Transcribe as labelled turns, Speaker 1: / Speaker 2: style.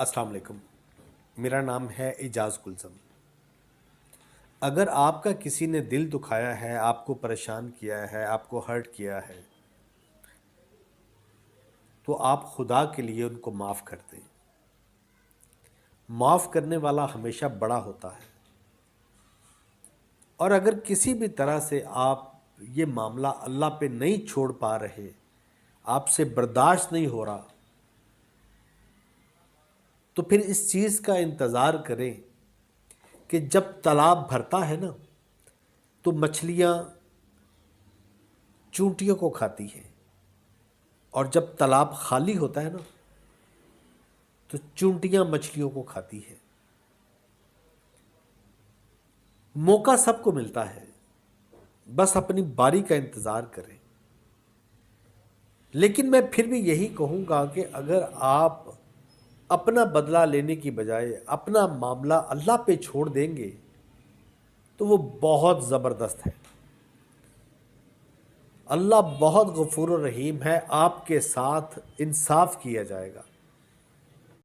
Speaker 1: अस्सलाम वालेकुम। मेरा नाम है एजाज कुलसम। अगर आपका किसी ने दिल दुखाया है, आपको परेशान किया है, आपको हर्ट किया है, तो आप खुदा के लिए उनको माफ़ कर दें। माफ़ करने वाला हमेशा बड़ा होता है। और अगर किसी भी तरह से आप ये मामला अल्लाह पे नहीं छोड़ पा रहे, आपसे बर्दाश्त नहीं हो रहा, तो फिर इस चीज़ का इंतज़ार करें कि जब तालाब भरता है ना, तो मछलियाँ चूंटियों को खाती हैं, और जब तालाब खाली होता है ना, तो चूंटियाँ मछलियों को खाती हैं। मौका सबको मिलता है, बस अपनी बारी का इंतज़ार करें। लेकिन मैं फिर भी यही कहूँगा कि अगर आप अपना बदला लेने की बजाय अपना मामला अल्लाह पे छोड़ देंगे, तो वो बहुत ज़बरदस्त है। अल्लाह बहुत गफूर रहीम है, आपके साथ इंसाफ किया जाएगा।